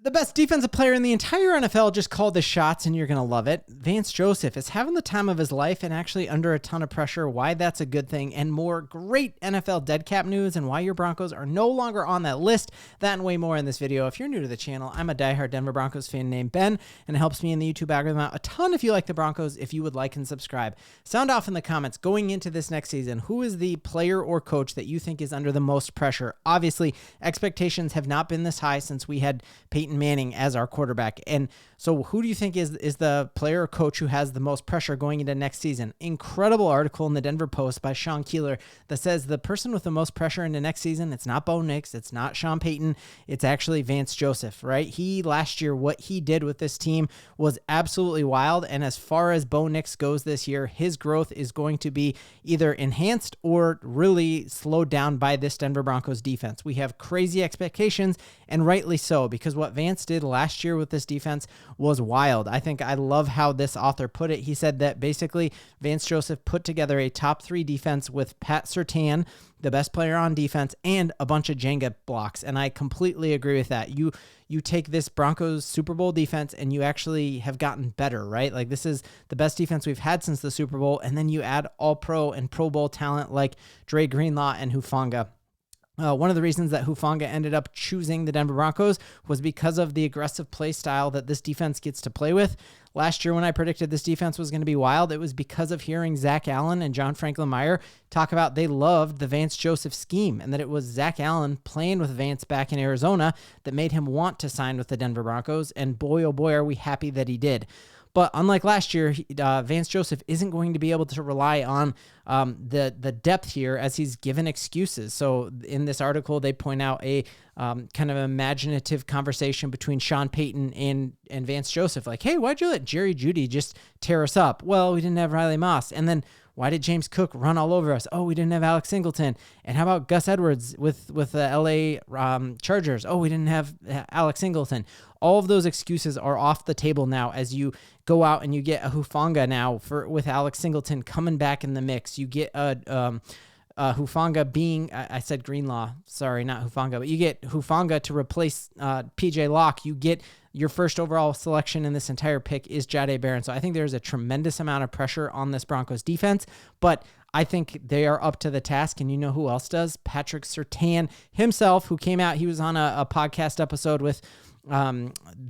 The best defensive player in the entire NFL just called the shots, and you're going to love it. Vance Joseph is having the time of his life and actually under a ton of pressure, why that's a good thing, and more great NFL Deadcap news and why your Broncos are no longer on that list. That and way more in this video. If you're new to the channel, I'm a diehard Denver Broncos fan named Ben, and it helps me in the YouTube algorithm out a ton if you like the Broncos, if you would like and subscribe. Sound off in the comments going into this next season. Who is the player or coach that you think is under the most pressure? Obviously, expectations have not been this high since we had Payton Manning as our quarterback. And so who do you think is the player or coach who has the most pressure going into next season? Incredible article in the Denver Post by Sean Keeler that says the person with the most pressure into next season, it's not Bo Nix, it's not Sean Payton, it's actually Vance Joseph, right? Last year, what he did with this team was absolutely wild. And as far as Bo Nix goes this year, his growth is going to be either enhanced or really slowed down by this Denver Broncos defense. We have crazy expectations, and rightly so, because what Vance did last year with this defense was wild. I love how this author put it. He said that basically Vance Joseph put together a top 3 defense with Pat Surtain, the best player on defense, and a bunch of Jenga blocks. And I completely agree with that. You take this Broncos Super Bowl defense and you actually have gotten better, right? Like, this is the best defense we've had since the Super Bowl. And then you add all pro and Pro Bowl talent like Dre Greenlaw and Huffanga. One of the reasons that Huffanga ended up choosing the Denver Broncos was because of the aggressive play style that this defense gets to play with. Last year, when I predicted this defense was going to be wild, it was because of hearing Zach Allen and John Franklin Meyer talk about they loved the Vance Joseph scheme, and that it was Zach Allen playing with Vance back in Arizona that made him want to sign with the Denver Broncos, and boy, oh boy, are we happy that he did. But unlike last year, Vance Joseph isn't going to be able to rely on the depth here, as he's given excuses. So in this article, they point out a kind of imaginative conversation between Sean Payton and Vance Joseph. Like, hey, why'd you let Jerry Jeudy just tear us up? Well, we didn't have Riley Moss. And then why did James Cook run all over us? Oh, we didn't have Alex Singleton. And how about Gus Edwards with the LA Chargers? Oh, we didn't have Alex Singleton. All of those excuses are off the table now as you go out and you get a Huffanga now with Alex Singleton coming back in the mix. You get a Huffanga being, I said Greenlaw, sorry, not Huffanga, but you get Huffanga to replace PJ Locke. You get your first overall selection in this entire pick is Jahdae Barron. So I think there's a tremendous amount of pressure on this Broncos defense, but I think they are up to the task. And you know who else does? Patrick Surtain himself, who came out, he was on a podcast episode with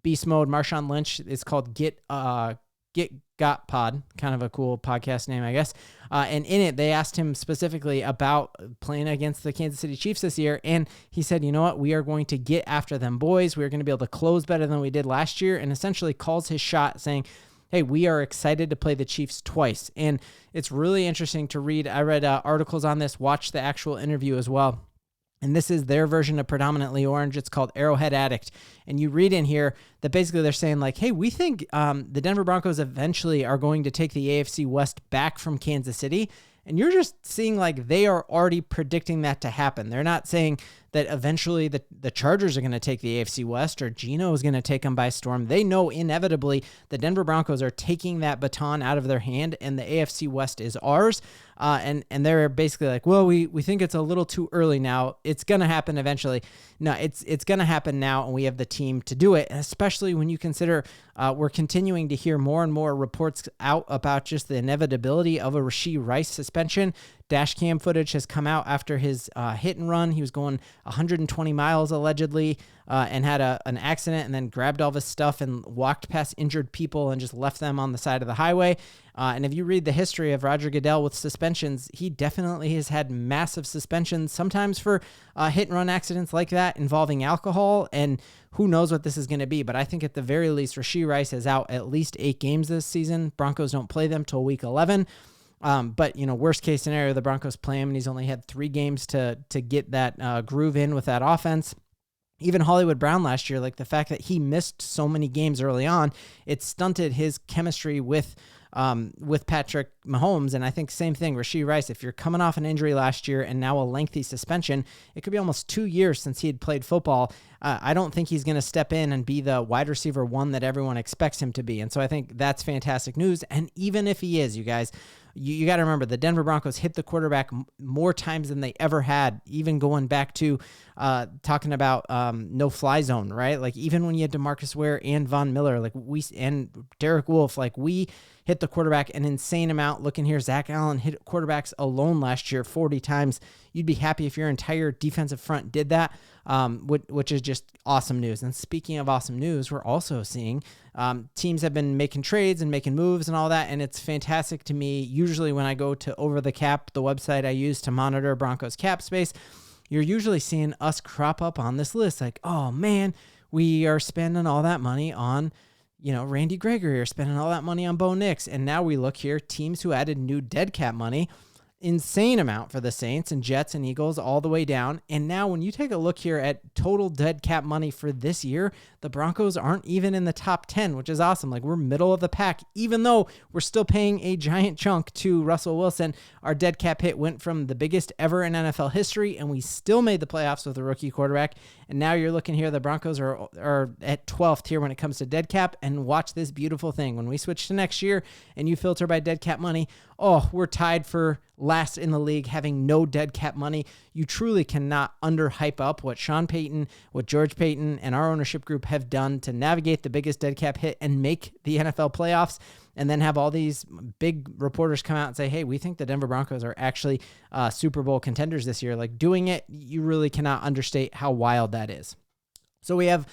Beast Mode, Marshawn Lynch. It's called Get Got Pod, kind of a cool podcast name, I guess. And in it, they asked him specifically about playing against the Kansas City Chiefs this year. And he said, you know what? We are going to get after them boys. We're going to be able to close better than we did last year, and essentially calls his shot saying, hey, we are excited to play the Chiefs twice. And it's really interesting to read. I read articles on this, watched the actual interview as well. And this is their version of Predominantly Orange. It's called Arrowhead Addict. And you read in here that basically they're saying like, hey, we think the Denver Broncos eventually are going to take the AFC West back from Kansas City. And you're just seeing like they are already predicting that to happen. They're not saying that eventually the Chargers are going to take the AFC West or Geno is going to take them by storm. They know inevitably the Denver Broncos are taking that baton out of their hand and the AFC West is ours. And they're basically like, well, we think it's a little too early now. It's going to happen eventually. No, it's going to happen now, and we have the team to do it, and especially when you consider we're continuing to hear more and more reports out about just the inevitability of a Rasheed Rice suspension. Dash cam footage has come out after his hit and run. He was going 120 miles allegedly and had an accident and then grabbed all of his stuff and walked past injured people and just left them on the side of the highway. And if you read the history of Roger Goodell with suspensions, he definitely has had massive suspensions, sometimes for hit and run accidents like that involving alcohol, and who knows what this is going to be. But I think at the very least, Rasheed Rice is out at least 8 games this season. Broncos don't play them till week 11. But, you know, worst case scenario, the Broncos play him and he's only had 3 games to get that groove in with that offense. Even Hollywood Brown last year, like the fact that he missed so many games early on, it stunted his chemistry with Patrick Mahomes. And I think same thing, Rasheed Rice, if you're coming off an injury last year and now a lengthy suspension, it could be almost 2 years since he had played football. I don't think he's going to step in and be the wide receiver 1 that everyone expects him to be. And so I think that's fantastic news. And even if he is, you guys, You got to remember, the Denver Broncos hit the quarterback more times than they ever had, even going back to talking about no-fly zone, right? Like, even when you had DeMarcus Ware and Von Miller, and Derek Wolfe, we hit the quarterback an insane amount. Looking here, Zach Allen hit quarterbacks alone last year 40 times. You'd be happy if your entire defensive front did that, which is just awesome news. And speaking of awesome news, we're also seeing teams have been making trades and making moves and all that, and it's fantastic to me. Usually when I go to Over the Cap, the website I use to monitor Broncos cap space, you're usually seeing us crop up on this list. Like, oh man, we are spending all that money on Randy Gregory, are spending all that money on Bo Nix. And now we look here, teams who added new dead cap money, insane amount for the Saints and Jets and Eagles all the way down. And now when you take a look here at total dead cap money for this year, the Broncos aren't even in the top 10, which is awesome. We're middle of the pack, even though we're still paying a giant chunk to Russell Wilson. Our dead cap hit went from the biggest ever in NFL history, and we still made the playoffs with a rookie quarterback. And now you're looking here, the Broncos are at 12th here when it comes to dead cap. And watch this beautiful thing. When we switch to next year and you filter by dead cap money, we're tied for last in the league, having no dead cap money. You truly cannot underhype up what Sean Payton, what George Payton, and our ownership group have done to navigate the biggest dead cap hit and make the NFL playoffs, and then have all these big reporters come out and say, hey, we think the Denver Broncos are actually Super Bowl contenders this year. Doing it, you really cannot understate how wild that is. So we have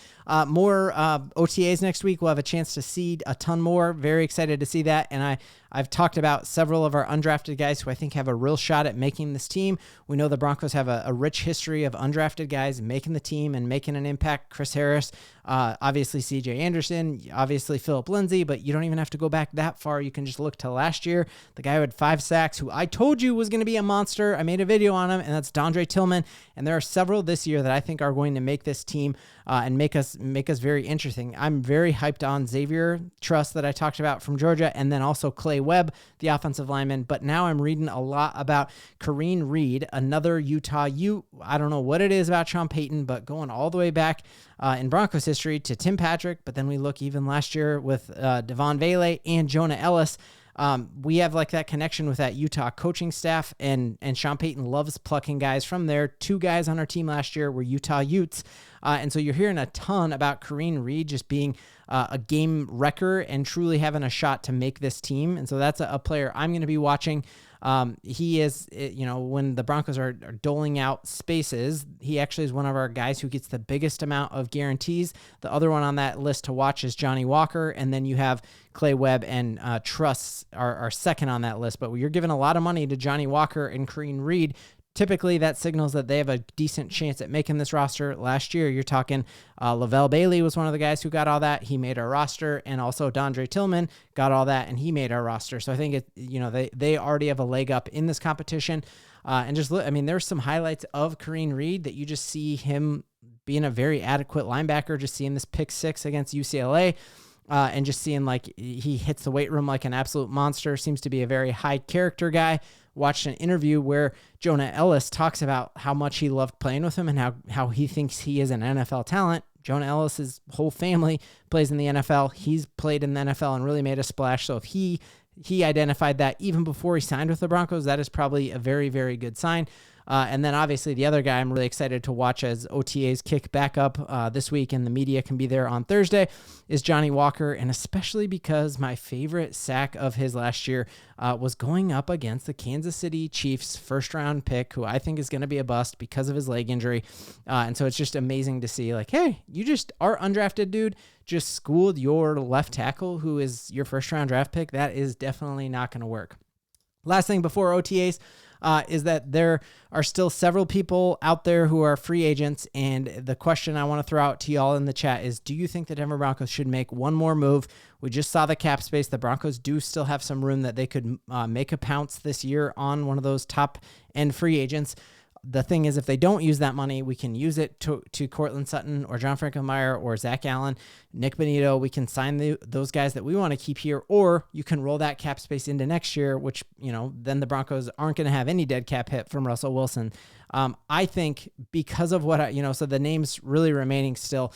more OTAs next week. We'll have a chance to see a ton more. Very excited to see that. And I've talked about several of our undrafted guys who I think have a real shot at making this team. We know the Broncos have a rich history of undrafted guys making the team and making an impact. Chris Harris, obviously CJ Anderson, obviously Phillip Lindsay, but you don't even have to go back that far. You can just look to last year. The guy who had 5 sacks, who I told you was going to be a monster. I made a video on him, and that's Dondre Tillman. And there are several this year that I think are going to make this team and make us very interesting. I'm very hyped on Xavier Truss that I talked about from Georgia, and then also Clay Webb, the offensive lineman. But now I'm reading a lot about Kareem Reed, another Utah Ute. I don't know what it is about Sean Payton, but going all the way back in Broncos history to Tim Patrick. But then we look even last year with Devon Vele and Jonah Ellis. We have that connection with that Utah coaching staff, and Sean Payton loves plucking guys from there. 2 guys on our team last year were Utah Utes. And so you're hearing a ton about Kareem Reed just being a game wrecker and truly having a shot to make this team. And so that's a player I'm going to be watching. He is, when the Broncos are doling out spaces, he actually is one of our guys who gets the biggest amount of guarantees. The other one on that list to watch is Johnny Walker. And then you have Clay Webb and Truss are second on that list. But you're giving a lot of money to Johnny Walker and Kareem Reed. Typically, that signals that they have a decent chance at making this roster. Last year, you're talking Lavelle Bailey was one of the guys who got all that. He made our roster, and also Dondre Tillman got all that, and he made our roster. So I think they already have a leg up in this competition. And just look, there's some highlights of Kareem Reed that you just see him being a very adequate linebacker. Just seeing this pick 6 against UCLA. And just seeing he hits the weight room like an absolute monster. Seems to be a very high character guy. Watched an interview where Jonah Ellis talks about how much he loved playing with him and how he thinks he is an NFL talent. Jonah Ellis's whole family plays in the NFL. He's played in the NFL and really made a splash. So if he identified that even before he signed with the Broncos, that is probably a very, very good sign. And then obviously the other guy I'm really excited to watch as OTAs kick back up this week and the media can be there on Thursday is Johnny Walker. And especially because my favorite sack of his last year was going up against the Kansas City Chiefs first round pick, who I think is going to be a bust because of his leg injury. And so it's just amazing to see hey, you just our undrafted dude just schooled your left tackle who is your first round draft pick. That is definitely not going to work. Last thing before OTAs, is that there are still several people out there who are free agents. And the question I want to throw out to y'all in the chat is, do you think the Denver Broncos should make one more move? We just saw the cap space. The Broncos do still have some room that they could make a pounce this year on one of those top end free agents. The thing is, if they don't use that money, we can use it to Cortland Sutton or John Frankenmeyer or Zach Allen, Nick Bonito. We can sign those guys that we want to keep here, or you can roll that cap space into next year, which, then the Broncos aren't going to have any dead cap hit from Russell Wilson. I think because of what so the names really remaining still,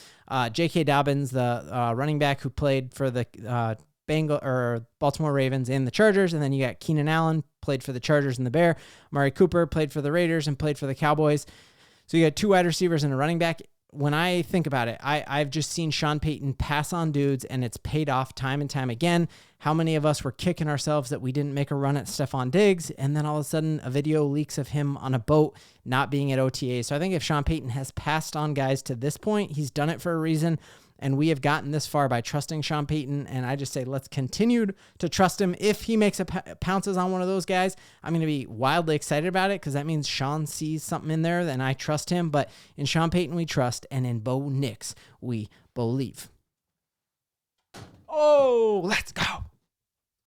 J.K. Dobbins, the running back who played for the Baltimore Ravens and the Chargers. And then you got Keenan Allen, played for the Chargers and the Bears. Amari Cooper played for the Raiders and played for the Cowboys. So you got 2 wide receivers and a running back. When I think about it, I've just seen Sean Payton pass on dudes, and it's paid off time and time again. How many of us were kicking ourselves that we didn't make a run at Stephon Diggs, and then all of a sudden a video leaks of him on a boat not being at OTA. So I think if Sean Payton has passed on guys to this point, he's done it for a reason. And we have gotten this far by trusting Sean Payton. And I just say, let's continue to trust him. If he makes pounces on one of those guys, I'm going to be wildly excited about it because that means Sean sees something in there and I trust him. But in Sean Payton, we trust. And in Bo Nix, we believe. Oh, let's go.